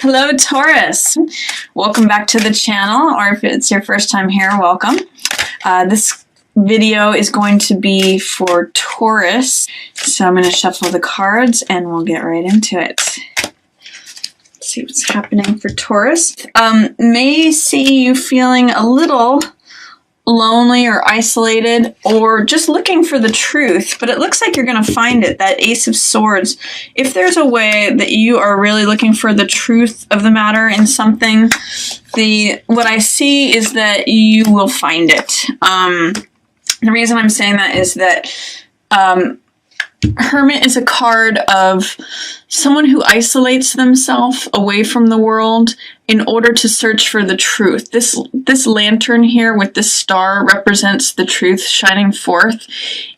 Hello, Taurus. Welcome back to the channel, or if it's your first time here, welcome. This video is going to be for Taurus, so I'm going to shuffle the cards and we'll get right into it. Let's see what's happening for Taurus. May see you feeling a little lonely or isolated or just looking for the truth, but it looks like you're going to find it, that Ace of Swords. If there's a way that you are really looking for the truth of the matter in something, what I see is that you will find it. The reason I'm saying that is that Hermit is a card of someone who isolates themselves away from the world in order to search for the truth. This lantern here with this star represents the truth shining forth.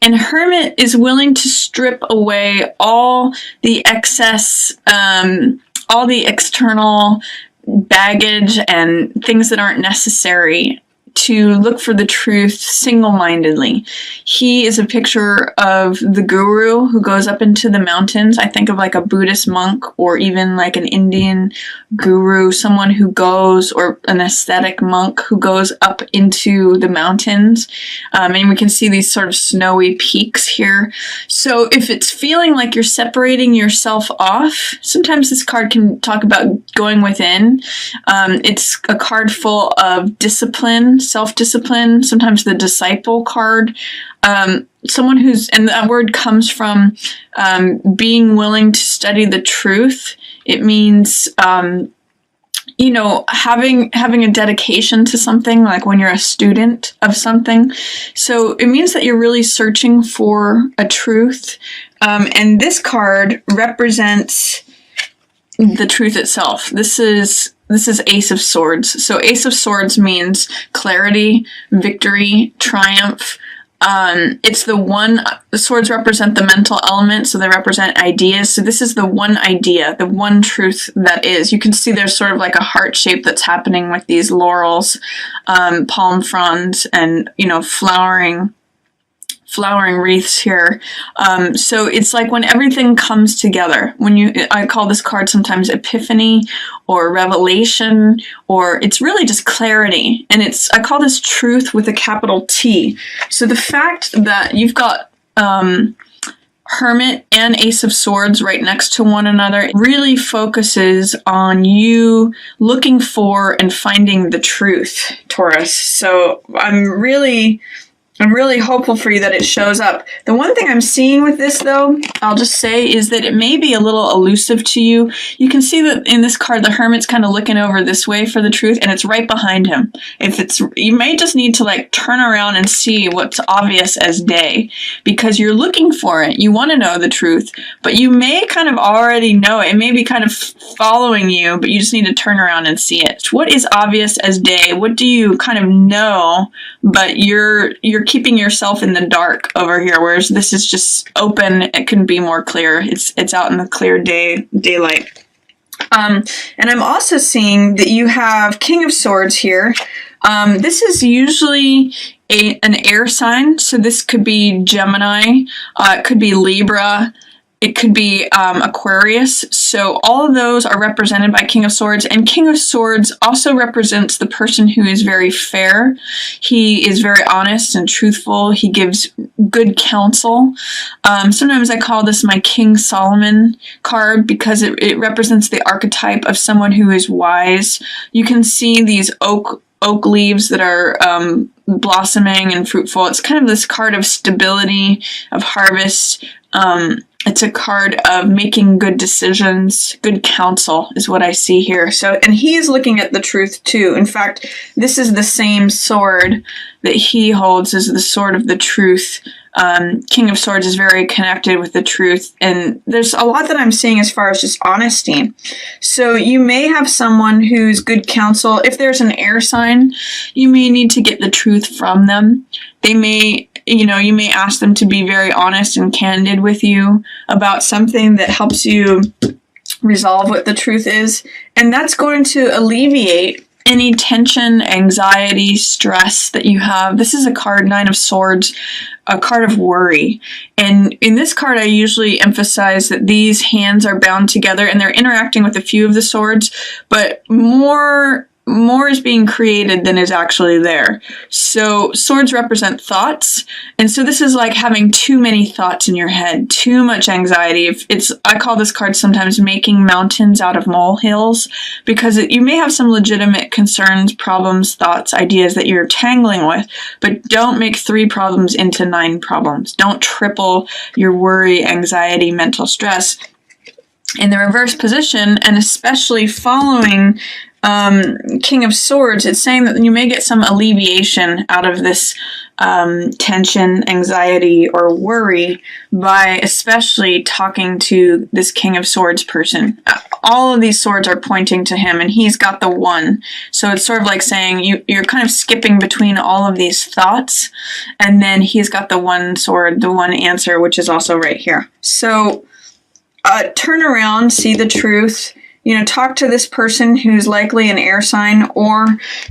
And Hermit is willing to strip away all the excess, all the external baggage and things that aren't necessary to look for the truth single-mindedly. He is a picture of the guru who goes up into the mountains. I think of like a Buddhist monk or even like an Indian guru, someone who goes, or an ascetic monk who goes up into the mountains. And we can see these sort of snowy peaks here. So if it's feeling like you're separating yourself off, sometimes this card can talk about going within. It's a card full of discipline, self-discipline, sometimes the disciple card. Someone who's, and that word comes from being willing to study the truth. It means, you know, having a dedication to something, like when you're a student of something. So it means that you're really searching for a truth. And this card represents the truth itself. This is Ace of Swords. So Ace of Swords means clarity, victory, triumph. The swords represent the mental element, so they represent ideas. So this is the one idea, the one truth that is. You can see there's sort of like a heart shape that's happening with these laurels, palm fronds, and, you know, flowering wreaths here. So it's like when everything comes together, I call this card sometimes epiphany or revelation, or it's really just clarity. And I call this truth with a capital T. So the fact that you've got, Hermit and Ace of Swords right next to one another really focuses on you looking for and finding the truth, Taurus. So I'm really hopeful for you that it shows up. The one thing I'm seeing with this, though, I'll just say, is that it may be a little elusive to you. You can see that in this card, the Hermit's kind of looking over this way for the truth, and it's right behind him. You may just need to like turn around and see what's obvious as day, because you're looking for it. You want to know the truth, but you may kind of already know it. It may be kind of following you, but you just need to turn around and see it. What is obvious as day? What do you kind of know, but you're keeping yourself in the dark over here, whereas this is just open. It can be more clear. It's out in the clear daylight. And I'm also seeing that you have King of Swords here. This is usually an air sign, so this could be Gemini, it could be Libra, it could be Aquarius. So all of those are represented by King of Swords. And King of Swords also represents the person who is very fair. He is very honest and truthful. He gives good counsel. Sometimes I call this my King Solomon card because it represents the archetype of someone who is wise. You can see these oak leaves that are blossoming and fruitful. It's kind of this card of stability, of harvest. It's a card of making good decisions, good counsel is what I see here. So, and he is looking at the truth too. In fact, this is the same sword that he holds as the sword of the truth. King of Swords is very connected with the truth, and there's a lot that I'm seeing as far as just honesty. So you may have someone who's good counsel. If there's an air sign, you may need to get the truth from them. You may ask them to be very honest and candid with you about something that helps you resolve what the truth is, and that's going to alleviate any tension, anxiety, stress that you have. This is a card, Nine of Swords, a card of worry. And in this card, I usually emphasize that these hands are bound together and they're interacting with a few of the swords, but more is being created than is actually there. So swords represent thoughts. And so this is like having too many thoughts in your head, too much anxiety. I call this card sometimes making mountains out of molehills, because you may have some legitimate concerns, problems, thoughts, ideas that you're tangling with, but don't make 3 problems into 9 problems. Don't triple your worry, anxiety, mental stress. In the reverse position, and especially following King of Swords, it's saying that you may get some alleviation out of this tension, anxiety, or worry by especially talking to this King of Swords person. All of these swords are pointing to him, and he's got the one. So it's sort of like saying you're kind of skipping between all of these thoughts, and then he's got the one sword, the one answer, which is also right here. So turn around, see the truth. Talk to this person who's likely an air sign or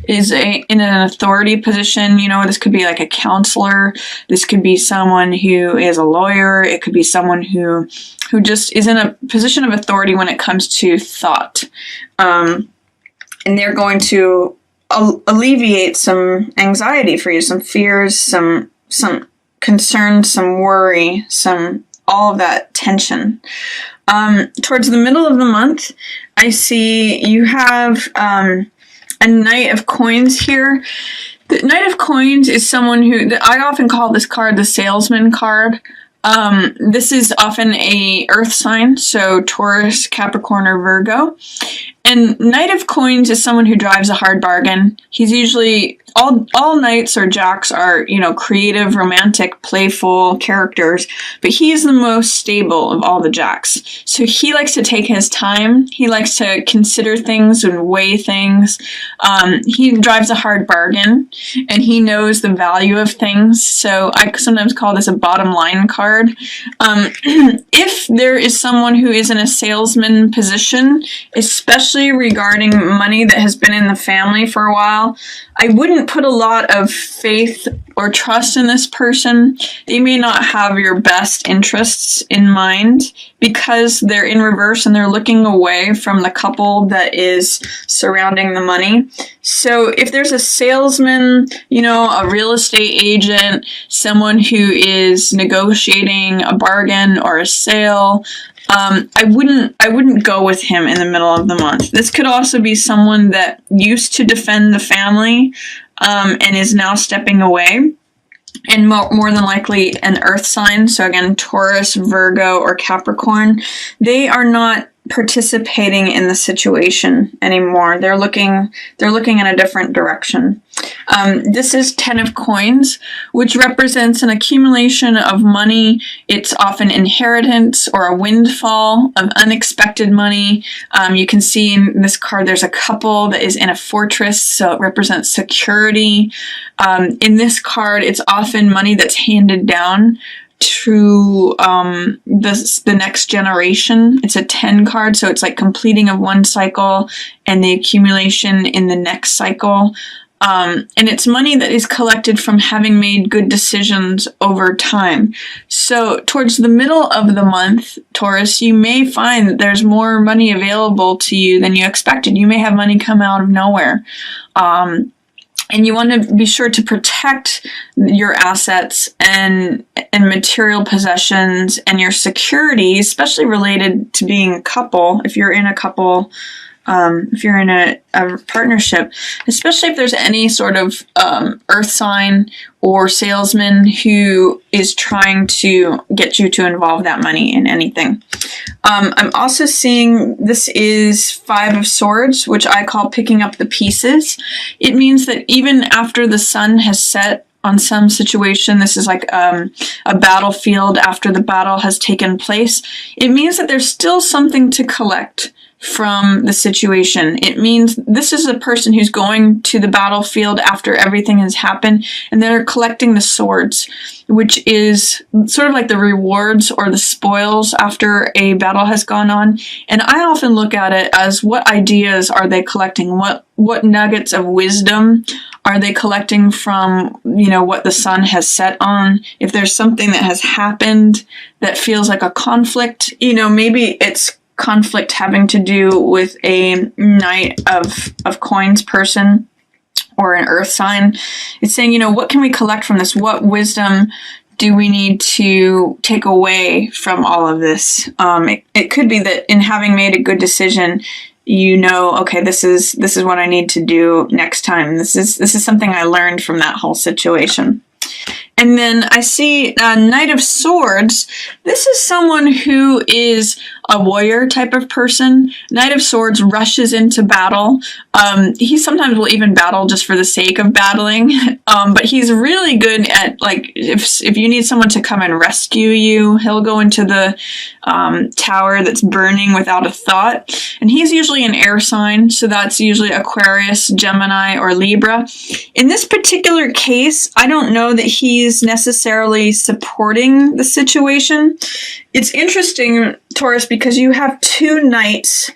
is in an authority position. This could be like a counselor. This could be someone who is a lawyer. It could be someone who just is in a position of authority when it comes to thought. And they're going to alleviate some anxiety for you, some fears, some concerns, some worry, all of that tension. Towards the middle of the month, I see you have a Knight of Coins here. The Knight of Coins is someone I often call this card the salesman card. This is often a earth sign, so Taurus, Capricorn, or Virgo. And Knight of Coins is someone who drives a hard bargain. He's usually, all knights or jacks are, creative, romantic, playful characters, but he is the most stable of all the jacks. So he likes to take his time. He likes to consider things and weigh things. He drives a hard bargain, and he knows the value of things. So I sometimes call this a bottom line card. If there is someone who is in a salesman position, especially regarding money that has been in the family for a while, I wouldn't put a lot of faith or trust in this person. They may not have your best interests in mind because they're in reverse and they're looking away from the couple that is surrounding the money. So if there's a salesman, a real estate agent, someone who is negotiating a bargain or a sale, I wouldn't go with him in the middle of the month. This could also be someone that used to defend the family, and is now stepping away, and more than likely an earth sign. So again, Taurus, Virgo, or Capricorn. They are not participating in the situation anymore. They're looking in a different direction. This is 10 of Coins, which represents an accumulation of money. It's often inheritance or a windfall of unexpected money. You can see in this card there's a couple that is in a fortress, so it represents security. In this card, it's often money that's handed down to the next generation. It's a 10 card, so it's like completing of one cycle and the accumulation in the next cycle. And it's money that is collected from having made good decisions over time. So towards the middle of the month, Taurus, you may find that there's more money available to you than you expected. You may have money come out of nowhere. And you want to be sure to protect your assets and material possessions and your security, especially related to being a couple. If you're in a couple, if you're in a partnership, especially if there's any sort of earth sign or salesman who is trying to get you to involve that money in anything. I'm also seeing this is 5 of Swords, which I call picking up the pieces. It means that even after the sun has set on some situation, this is like a battlefield after the battle has taken place, it means that there's still something to collect from the situation. It means this is a person who's going to the battlefield after everything has happened, and they're collecting the swords. which is sort of like the rewards or the spoils after a battle has gone on. And I often look at it as, what ideas are they collecting? What nuggets of wisdom are they collecting from, what the sun has set on? If there's something that has happened that feels like a conflict, maybe it's conflict having to do with a Knight of Coins person or an earth sign. It's saying, what can we collect from this? What wisdom do we need to take away from all of this? It could be that in having made a good decision, okay, this is what I need to do next time. This is something I learned from that whole situation. And then I see Knight of Swords. This is someone who is a warrior type of person. Knight of Swords rushes into battle. He sometimes will even battle just for the sake of battling. But he's really good at, if you need someone to come and rescue you, he'll go into the tower that's burning without a thought. And he's usually an air sign, so that's usually Aquarius, Gemini, or Libra. In this particular case, I don't know that he's necessarily supporting the situation. It's interesting, Taurus, because you have two knights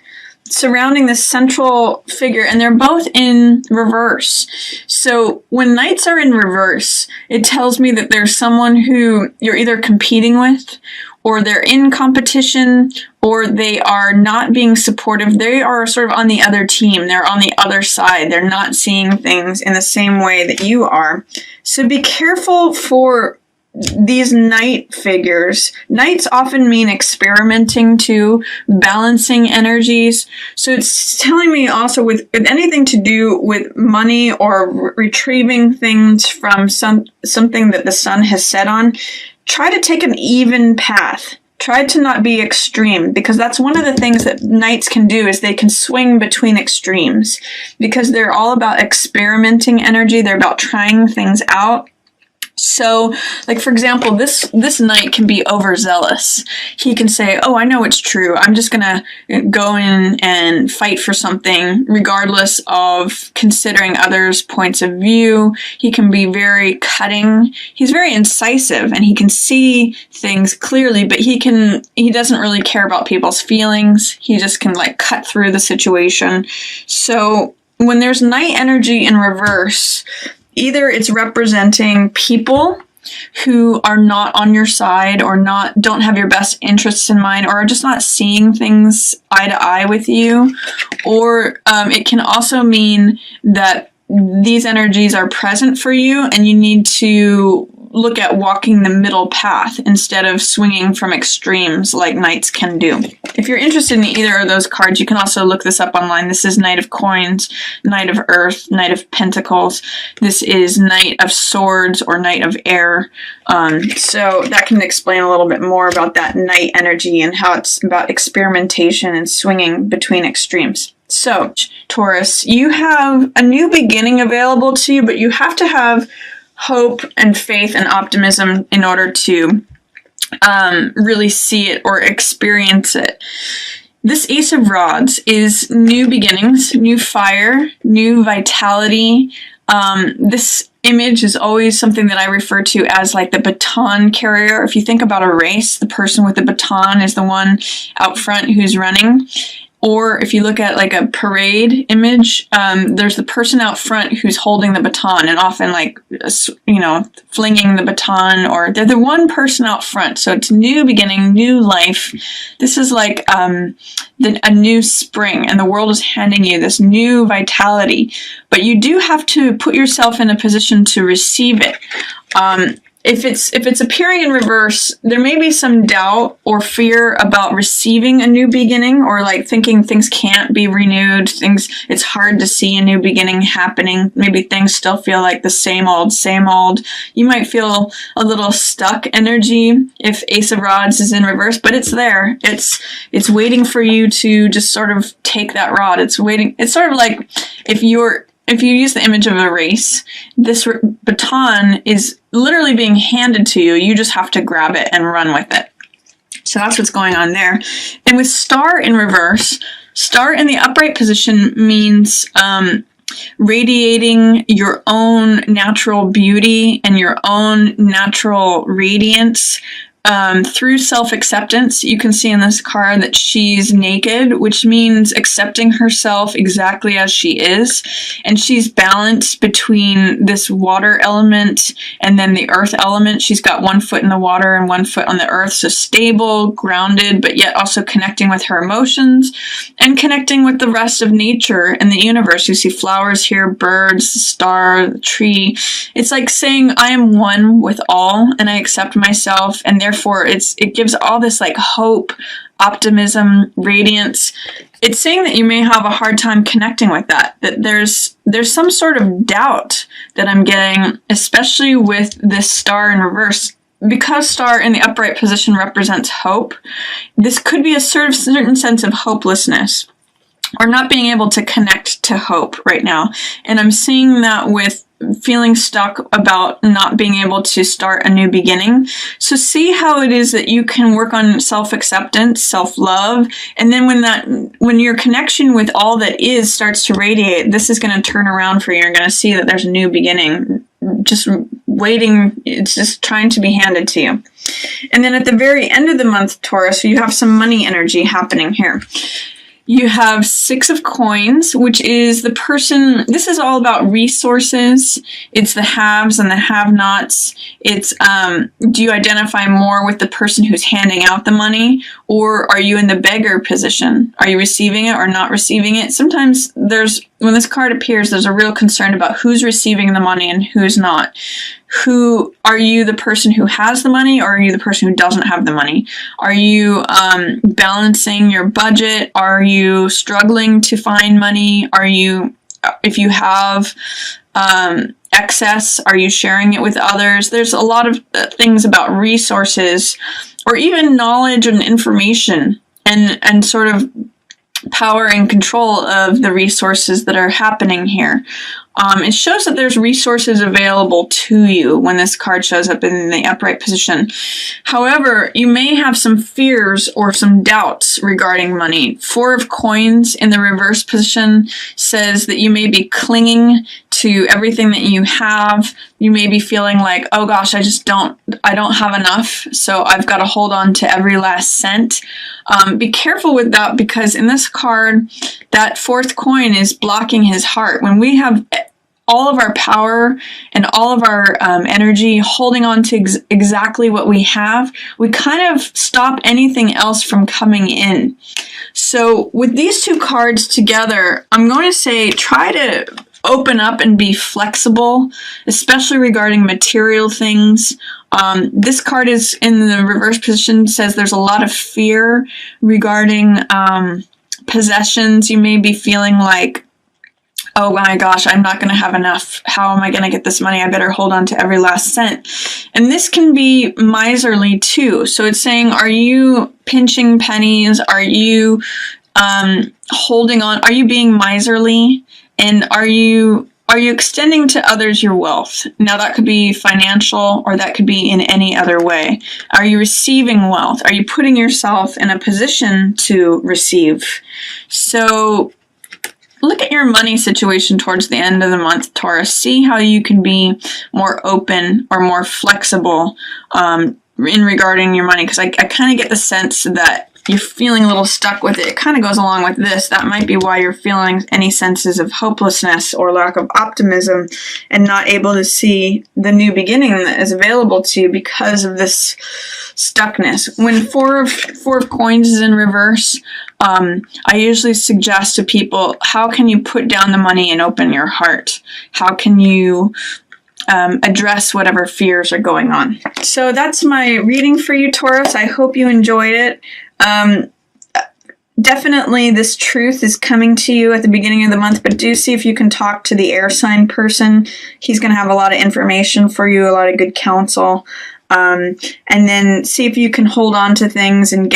surrounding this central figure, and they're both in reverse. So when knights are in reverse, it tells me that there's someone who you're either competing with, or they're in competition, or they are not being supportive. They are sort of on the other team. They're on the other side. They're not seeing things in the same way that you are. So be careful for these knight figures. Knights often mean experimenting too, balancing energies. So it's telling me also with anything to do with money or retrieving things from something that the sun has set on, try to take an even path. Try to not be extreme, because that's one of the things that knights can do, is they can swing between extremes, because they're all about experimenting energy. They're about trying things out. So, for example, this knight can be overzealous. He can say, oh, I know it's true. I'm just going to go in and fight for something, regardless of considering others' points of view. He can be very cutting. He's very incisive, and he can see things clearly, but he doesn't really care about people's feelings. He just can, cut through the situation. So, when there's knight energy in reverse, either it's representing people who are not on your side, or don't have your best interests in mind, or are just not seeing things eye to eye with you. Or it can also mean that these energies are present for you, and you need to look at walking the middle path instead of swinging from extremes like knights can do. If you're interested in either of those cards, you can also look this up online. This is Knight of Coins, Knight of Earth, Knight of Pentacles. This is Knight of Swords or Knight of Air. So that can explain a little bit more about that knight energy and how it's about experimentation and swinging between extremes. So, Taurus, you have a new beginning available to you, but you have to have hope and faith and optimism in order to really see it or experience it. This Ace of Rods is new beginnings, new fire, new vitality. This image is always something that I refer to as the baton carrier. If you think about a race, the person with the baton is the one out front who's running. Or if you look at a parade image, there's the person out front who's holding the baton, and often flinging the baton, or they're the one person out front. So it's new beginning, new life. This is a new spring, and the world is handing you this new vitality. But you do have to put yourself in a position to receive it. If it's appearing in reverse, there may be some doubt or fear about receiving a new beginning, or thinking things can't be renewed. It's hard to see a new beginning happening. Maybe things still feel like the same old, same old. You might feel a little stuck energy if Ace of Rods is in reverse, but it's there. It's waiting for you to just sort of take that rod. It's waiting. It's sort of like if you use the image of a race, this baton is literally being handed to you. You just have to grab it and run with it. So that's what's going on there. And with Star in reverse, Star in the upright position means radiating your own natural beauty and your own natural radiance. Through self-acceptance. You can see in this card that she's naked, which means accepting herself exactly as she is. And she's balanced between this water element and then the earth element. She's got one foot in the water and one foot on the earth. So stable, grounded, but yet also connecting with her emotions and connecting with the rest of nature and the universe. You see flowers here, birds, the star, the tree. It's like saying, I am one with all and I accept myself, and therefore it gives all this like hope, optimism, radiance. It's saying that you may have a hard time connecting with that there's some sort of doubt that I'm getting, especially with this star in reverse. Because star in the upright position represents hope, this could be a certain sense of hopelessness or not being able to connect to hope right now. And I'm seeing that with feeling stuck about not being able to start a new beginning. So see how it is that you can work on self-acceptance, self-love, and then when your connection with all that is starts to radiate, this is going to turn around for you. You're going to see that there's a new beginning just waiting. It's just trying to be handed to you. And then at the very end of the month, Taurus, you have some money energy happening here. You have 6 of coins, which is the person, this is all about resources. It's the haves and the have-nots. It's, do you identify more with the person who's handing out the money, or are you in the beggar position? Are you receiving it or not receiving it? Sometimes when this card appears, there's a real concern about who's receiving the money and who's not. Are you the person who has the money, or are you the person who doesn't have the money? Are you balancing your budget? Are you struggling to find money? If you have excess, are you sharing it with others? There's a lot of things about resources, or even knowledge and information, and sort of power and control of the resources that are happening here. It shows that there's resources available to you when this card shows up in the upright position. However, you may have some fears or some doubts regarding money. 4 of coins in the reverse position says that you may be clinging to everything that you have. You may be feeling like, oh gosh, I don't have enough, so I've got to hold on to every last cent. Be careful with that, because in this card, that 4th coin is blocking his heart. When we have all of our power and all of our energy holding on to exactly what we have, we kind of stop anything else from coming in. So with these 2 cards together, I'm going to say try to open up and be flexible, especially regarding material things. This card is in the reverse position, says there's a lot of fear regarding possessions. You may be feeling like, oh my gosh, I'm not going to have enough. How am I going to get this money? I better hold on to every last cent. And this can be miserly too. So it's saying, are you pinching pennies? Are you holding on? Are you being miserly? And are you extending to others your wealth? Now that could be financial, or that could be in any other way. Are you receiving wealth? Are you putting yourself in a position to receive? So look at your money situation towards the end of the month, Taurus. See how you can be more open or more flexible in regarding your money, because I kind of get the sense that you're feeling a little stuck with it. It kind of goes along with this. That might be why you're feeling any senses of hopelessness or lack of optimism and not able to see the new beginning that is available to you because of this stuckness. When 4 of coins is in reverse, I usually suggest to people, how can you put down the money and open your heart? How can you address whatever fears are going on? So that's my reading for you, Taurus. I hope you enjoyed it. Definitely this truth is coming to you at the beginning of the month, but do see if you can talk to the air sign person. He's going to have a lot of information for you, a lot of good counsel. And then see if you can hold on to things and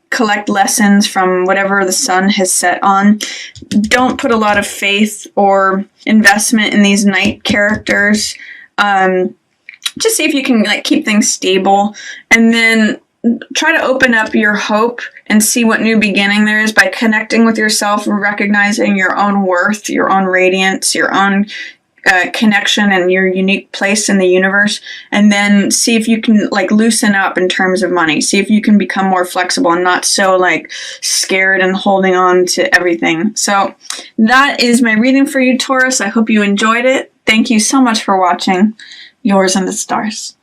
collect lessons from whatever the sun has set on. Don't put a lot of faith or investment in these night characters. Just see if you can keep things stable. And then try to open up your hope and see what new beginning there is by connecting with yourself, recognizing your own worth, your own radiance, your own connection and your unique place in the universe, and then see if you can like loosen up in terms of money. See if you can become more flexible and not so like scared and holding on to everything. So that is my reading for you, Taurus. I hope you enjoyed it. Thank you so much for watching. Yours in the stars.